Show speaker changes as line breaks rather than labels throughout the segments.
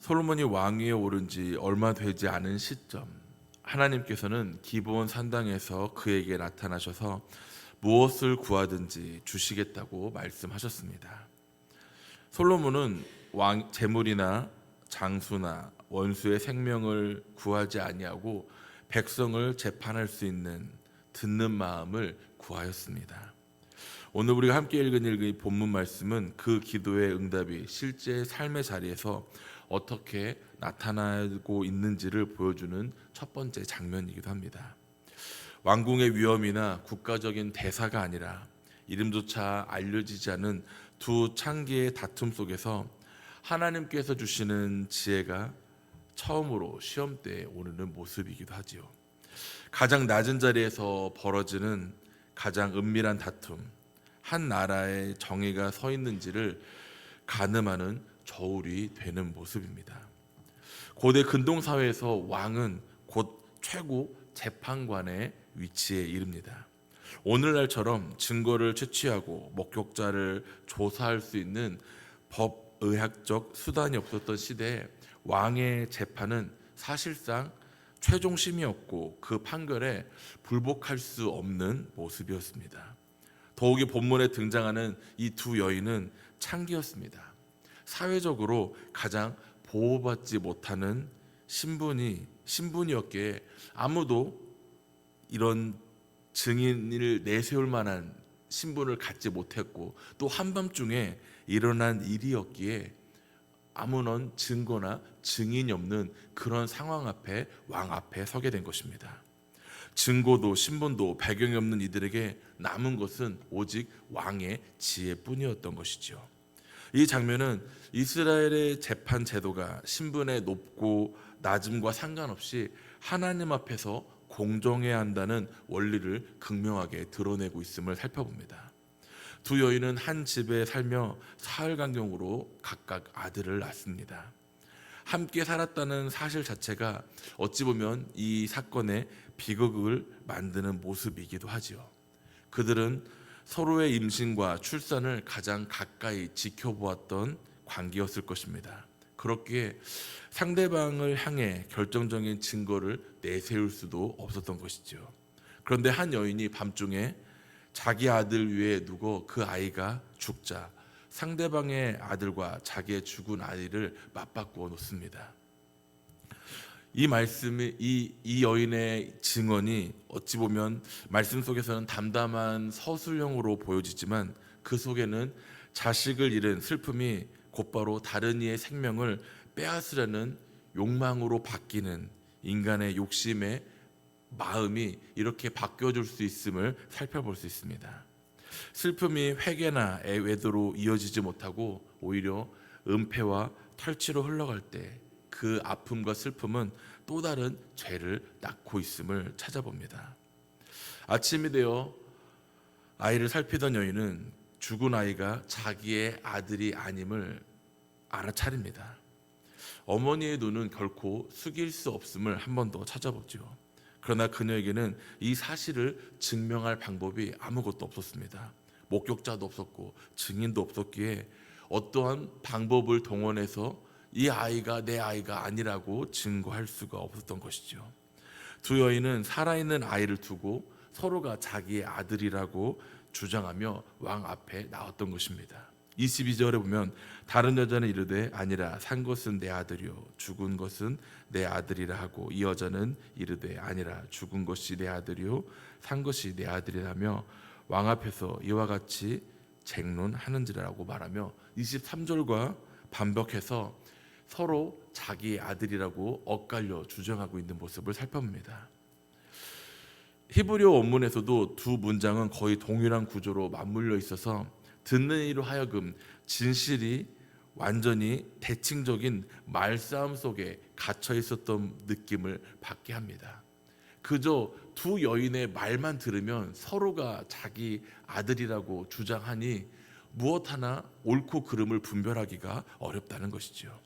솔로몬이 왕위에 오른 지 얼마 되지 않은 시점, 하나님께서는 기브온 산당에서 그에게 나타나셔서 무엇을 구하든지 주시겠다고 말씀하셨습니다. 솔로몬은 왕 재물이나 장수나 원수의 생명을 구하지 아니하고 백성을 재판할 수 있는 듣는 마음을 구하였습니다. 오늘 우리가 함께 읽은 이 본문 말씀은 그 기도의 응답이 실제 삶의 자리에서 어떻게 나타나고 있는지를 보여주는 첫 번째 장면이기도 합니다. 왕궁의 위험이나 국가적인 대사가 아니라 이름조차 알려지지 않은 두 창기의 다툼 속에서 하나님께서 주시는 지혜가 처음으로 시험대에 오르는 모습이기도 하지요. 가장 낮은 자리에서 벌어지는 가장 은밀한 다툼, 한 나라의 정의가 서 있는지를 가늠하는 저울이 되는 모습입니다. 고대 근동 사회에서 왕은 곧 최고 재판관의 위치에 이릅니다. 오늘날처럼 증거를 채취하고 목격자를 조사할 수 있는 법의학적 수단이 없었던 시대에 왕의 재판은 사실상 최종심이었고 그 판결에 불복할 수 없는 모습이었습니다. 더욱이 본문에 등장하는 이 두 여인은 창기였습니다. 사회적으로 가장 보호받지 못하는 신분이었기에 아무도 이런 증인을 내세울 만한 신분을 갖지 못했고, 또 한밤중에 일어난 일이었기에 아무런 증거나 증인이 없는 그런 상황 앞에 왕 앞에 서게 된 것입니다. 증거도 신분도 배경이 없는 이들에게 남은 것은 오직 왕의 지혜뿐이었던 것이죠. 이 장면은 이스라엘의 재판 제도가 신분의 높고 낮음과 상관없이 하나님 앞에서 공정해야 한다는 원리를 극명하게 드러내고 있음을 살펴봅니다. 두 여인은 한 집에 살며 사흘 간격으로 각각 아들을 낳습니다. 함께 살았다는 사실 자체가 어찌 보면 이 사건의 비극을 만드는 모습이기도 하지요. 그들은 서로의 임신과 출산을 가장 가까이 지켜보았던 관계였을 것입니다. 그렇기에 상대방을 향해 결정적인 증거를 내세울 수도 없었던 것이죠. 그런데 한 여인이 밤중에 자기 아들 위에 누워 그 아이가 죽자 상대방의 아들과 자기의 죽은 아이를 맞바꾸어 놓습니다. 이 말씀이 이 여인의 증언이 어찌 보면 말씀 속에서는 담담한 서술형으로 보여지지만 그 속에는 자식을 잃은 슬픔이 곧바로 다른 이의 생명을 빼앗으려는 욕망으로 바뀌는 인간의 욕심의 마음이 이렇게 바뀌어줄 수 있음을 살펴볼 수 있습니다. 슬픔이 회개나 외도로 이어지지 못하고 오히려 은폐와 탈취로 흘러갈 때 그 아픔과 슬픔은 또 다른 죄를 낳고 있음을 찾아봅니다. 아침이 되어 아이를 살피던 여인은 죽은 아이가 자기의 아들이 아님을 알아차립니다. 어머니의 눈은 결코 숙일 수 없음을 한 번 더 찾아보죠. 그러나 그녀에게는 이 사실을 증명할 방법이 아무것도 없었습니다. 목격자도 없었고 증인도 없었기에 어떠한 방법을 동원해서 이 아이가 내 아이가 아니라고 증거할 수가 없었던 것이죠. 두 여인은 살아있는 아이를 두고 서로가 자기의 아들이라고 주장하며 왕 앞에 나왔던 것입니다. 22절에 보면 다른 여자는 이르되 아니라 산 것은 내 아들이요 죽은 것은 내 아들이라 하고 이 여자는 이르되 아니라 죽은 것이 내 아들이요 산 것이 내 아들이라며 왕 앞에서 이와 같이 쟁론하는지라고 말하며 23절과 반복해서 서로 자기의 아들이라고 엇갈려 주장하고 있는 모습을 살펴봅니다. 히브리어 원문에서도 두 문장은 거의 동일한 구조로 맞물려 있어서 듣는 이로 하여금 진실이 완전히 대칭적인 말싸움 속에 갇혀 있었던 느낌을 받게 합니다. 그저 두 여인의 말만 들으면 서로가 자기 아들이라고 주장하니 무엇 하나 옳고 그름을 분별하기가 어렵다는 것이죠.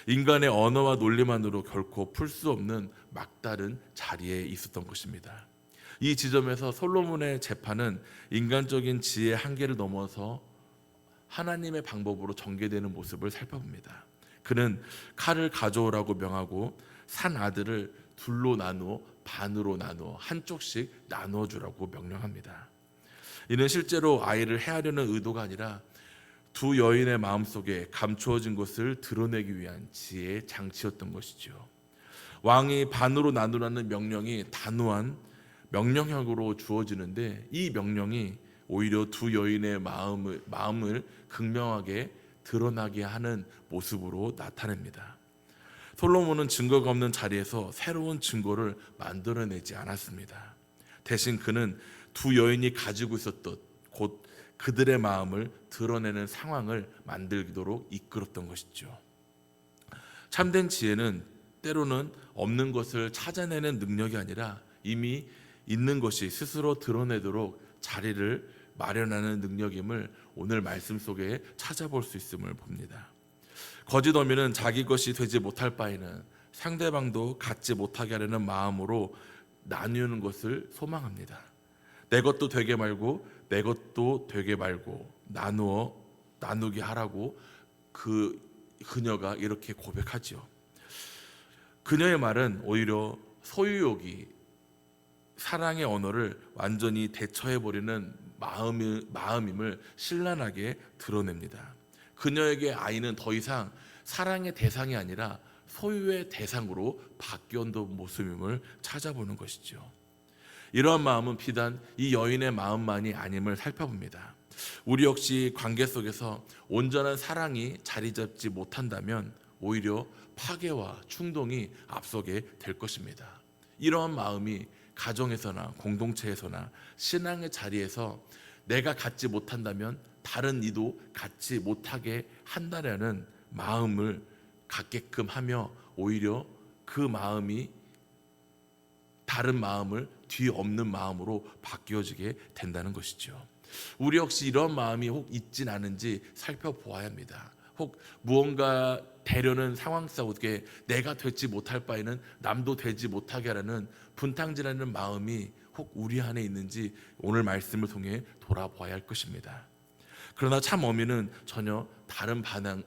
인간의 언어와 논리만으로 결코 풀 수 없는 막다른 자리에 있었던 것입니다. 이 지점에서 솔로몬의 재판은 인간적인 지혜의 한계를 넘어서 하나님의 방법으로 전개되는 모습을 살펴봅니다. 그는 칼을 가져오라고 명하고 산 아들을 둘로 나누어 반으로 나누어 한쪽씩 나누어 주라고 명령합니다. 이는 실제로 아이를 해하려는 의도가 아니라 두 여인의 마음속에 감추어진 것을 드러내기 위한 지혜의 장치였던 것이죠. 왕이 반으로 나누라는 명령이 단호한 명령형으로 주어지는데, 이 명령이 오히려 두 여인의 마음을 극명하게 드러나게 하는 모습으로 나타냅니다. 솔로몬은 증거가 없는 자리에서 새로운 증거를 만들어내지 않았습니다. 대신 그는 두 여인이 가지고 있었던 곧 그들의 마음을 드러내는 상황을 만들도록 이끌었던 것이죠. 참된 지혜는 때로는 없는 것을 찾아내는 능력이 아니라 이미 있는 것이 스스로 드러내도록 자리를 마련하는 능력임을 오늘 말씀 속에 찾아볼 수 있음을 봅니다. 거짓 어미는 자기 것이 되지 못할 바에는 상대방도 갖지 못하게 하려는 마음으로 나누는 것을 소망합니다. 내 것도 되게 말고 내 것도 되게 말고 나누게 하라고 그녀가 이렇게 고백하죠. 그녀의 말은 오히려 소유욕이 사랑의 언어를 완전히 대처해버리는 마음임을 신랄하게 드러냅니다. 그녀에게 아이는 더 이상 사랑의 대상이 아니라 소유의 대상으로 바뀌어온 모습임을 찾아보는 것이죠. 이러한 마음은 비단 이 여인의 마음만이 아님을 살펴봅니다. 우리 역시 관계 속에서 온전한 사랑이 자리 잡지 못한다면 오히려 파괴와 충동이 앞서게 될 것입니다. 이러한 마음이 가정에서나 공동체에서나 신앙의 자리에서 내가 갖지 못한다면 다른 이도 갖지 못하게 한다라는 마음을 갖게끔 하며 오히려 그 마음이 다른 마음을 뒤엎는 마음으로 바뀌어지게 된다는 것이죠. 우리 역시 이런 마음이 혹 있진 않은지 살펴보아야 합니다. 혹 무언가 되려는 상황 속에 내가 되지 못할 바에는 남도 되지 못하게 하라는 분탕질하는 마음이 혹 우리 안에 있는지 오늘 말씀을 통해 돌아봐야 할 것입니다. 그러나 참 어미는 전혀 다른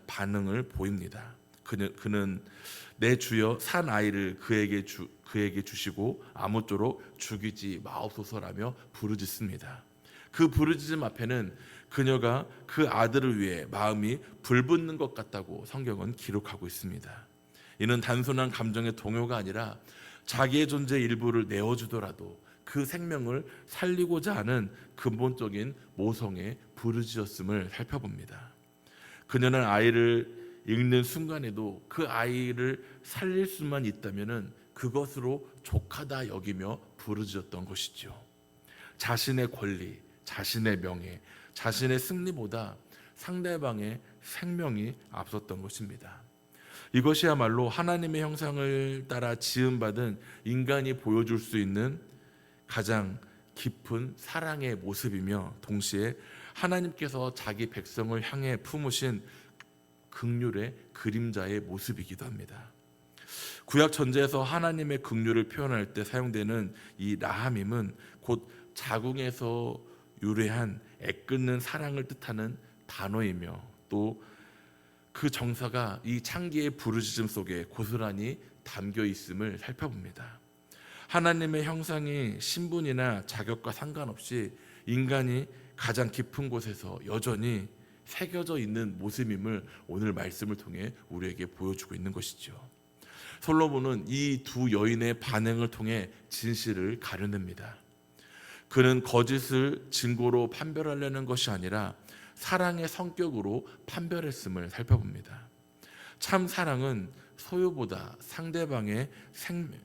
반응을 보입니다. 그는 내 주여 산 아이를 그에게 주시고 아무쪼록 죽이지 마옵소서라며 부르짖습니다. 그 부르짖음 앞에는 그녀가 그 아들을 위해 마음이 불붙는 것 같다고 성경은 기록하고 있습니다. 이는 단순한 감정의 동요가 아니라 자기의 존재 일부를 내어주더라도 그 생명을 살리고자 하는 근본적인 모성의 부르짖었음을 살펴봅니다. 그녀는 아이를 읽는 순간에도 그 아이를 살릴 수만 있다면 그것으로 족하다 여기며 부르짖었던 것이죠. 자신의 권리, 자신의 명예, 자신의 승리보다 상대방의 생명이 앞섰던 것입니다. 이것이야말로 하나님의 형상을 따라 지음받은 인간이 보여줄 수 있는 가장 깊은 사랑의 모습이며 동시에 하나님께서 자기 백성을 향해 품으신 긍휼의 그림자의 모습이기도 합니다. 구약 전제에서 하나님의 긍휼을 표현할 때 사용되는 이 라함임은 곧 자궁에서 유래한 애끓는 사랑을 뜻하는 단어이며 또 그 정사가 이 창기의 부르짖음 속에 고스란히 담겨 있음을 살펴봅니다. 하나님의 형상이 신분이나 자격과 상관없이 인간이 가장 깊은 곳에서 여전히 새겨져 있는 모습임을 오늘 말씀을 통해 우리에게 보여주고 있는 것이죠. 솔로몬은 이 두 여인의 반응을 통해 진실을 가려냅니다. 그는 거짓을 증거로 판별하려는 것이 아니라 사랑의 성격으로 판별했음을 살펴봅니다. 참 사랑은 소유보다 상대방의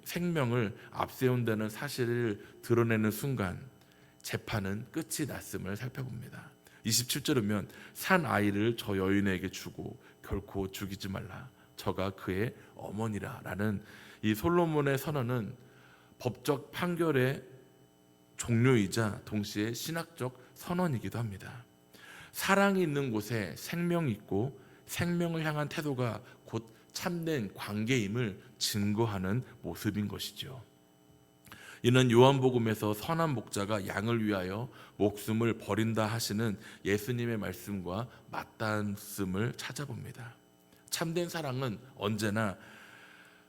생명을 앞세운다는 사실을 드러내는 순간 재판은 끝이 났음을 살펴봅니다. 27절이면 산 아이를 저 여인에게 주고 결코 죽이지 말라. 저가 그의 어머니라 라는 이 솔로몬의 선언은 법적 판결의 종료이자 동시에 신학적 선언이기도 합니다. 사랑이 있는 곳에 생명이 있고 생명을 향한 태도가 곧 참된 관계임을 증거하는 모습인 것이죠. 이는 요한복음에서 선한 목자가 양을 위하여 목숨을 버린다 하시는 예수님의 말씀과 맞닿음을 찾아봅니다. 참된 사랑은 언제나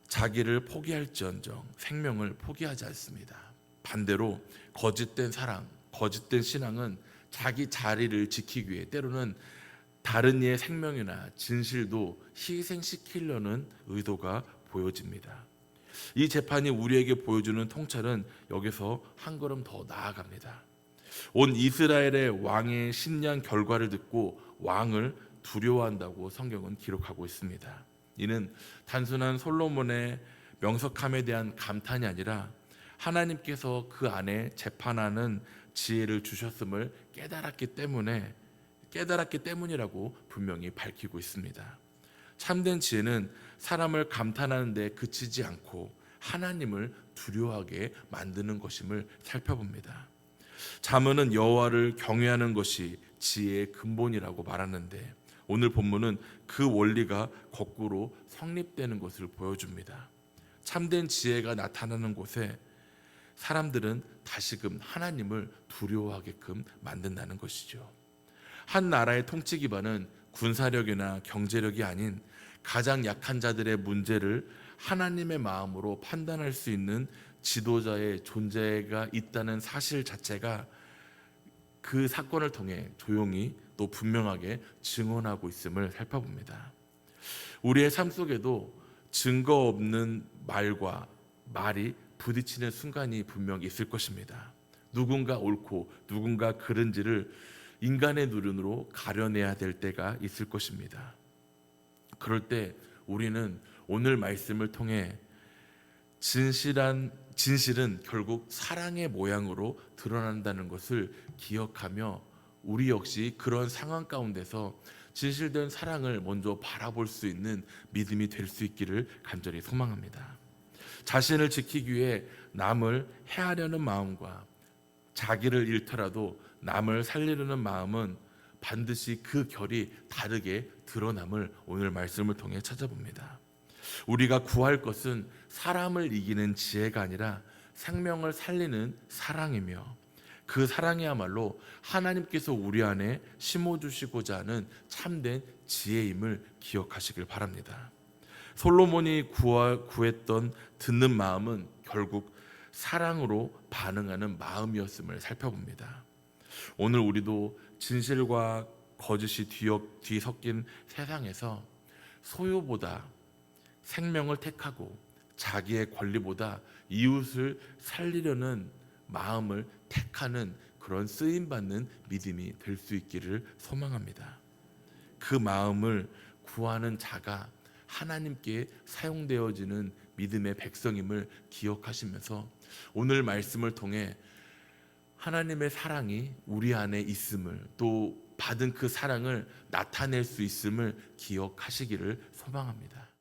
자기를 포기할지언정 생명을 포기하지 않습니다. 반대로 거짓된 사랑, 거짓된 신앙은 자기 자리를 지키기 위해 때로는 다른 이의 생명이나 진실도 희생시키려는 의도가 보여집니다. 이 재판이 우리에게 보여주는 통찰은 여기서 한 걸음 더 나아갑니다. 온 이스라엘의 왕의 심리한 결과를 듣고 왕을 두려워한다고 성경은 기록하고 있습니다. 이는 단순한 솔로몬의 명석함에 대한 감탄이 아니라 하나님께서 그 안에 재판하는 지혜를 주셨음을 깨달았기 때문이라고 분명히 밝히고 있습니다. 참된 지혜는 사람을 감탄하는 데 그치지 않고 하나님을 두려워하게 만드는 것임을 살펴봅니다. 잠언은 여호와를 경외하는 것이 지혜의 근본이라고 말하는데 오늘 본문은 그 원리가 거꾸로 성립되는 것을 보여줍니다. 참된 지혜가 나타나는 곳에 사람들은 다시금 하나님을 두려워하게끔 만든다는 것이죠. 한 나라의 통치 기반은 군사력이나 경제력이 아닌 가장 약한 자들의 문제를 하나님의 마음으로 판단할 수 있는 지도자의 존재가 있다는 사실 자체가 그 사건을 통해 조용히 또 분명하게 증언하고 있음을 살펴봅니다. 우리의 삶 속에도 증거 없는 말과 말이 부딪히는 순간이 분명히 있을 것입니다. 누군가 옳고 누군가 그른지를 인간의 눈으로 가려내야 될 때가 있을 것입니다. 그럴 때 우리는 오늘 말씀을 통해 진실은 결국 사랑의 모양으로 드러난다는 것을 기억하며 우리 역시 그런 상황 가운데서 진실된 사랑을 먼저 바라볼 수 있는 믿음이 될 수 있기를 간절히 소망합니다. 자신을 지키기 위해 남을 해하려는 마음과 자기를 잃더라도 남을 살리려는 마음은 반드시 그 결이 다르게 드러남을 오늘 말씀을 통해 찾아봅니다. 우리가 구할 것은 사람을 이기는 지혜가 아니라 생명을 살리는 사랑이며 그 사랑이야말로 하나님께서 우리 안에 심어주시고자 하는 참된 지혜임을 기억하시길 바랍니다. 솔로몬이 구했던 듣는 마음은 결국 사랑으로 반응하는 마음이었음을 살펴봅니다. 오늘 우리도 진실과 거짓이 뒤섞인 세상에서 소유보다 생명을 택하고 자기의 권리보다 이웃을 살리려는 마음을 택하는 그런 쓰임받는 믿음이 될 수 있기를 소망합니다. 그 마음을 구하는 자가 하나님께 사용되어지는 믿음의 백성임을 기억하시면서 오늘 말씀을 통해 하나님의 사랑이 우리 안에 있음을 또 받은 그 사랑을 나타낼 수 있음을 기억하시기를 소망합니다.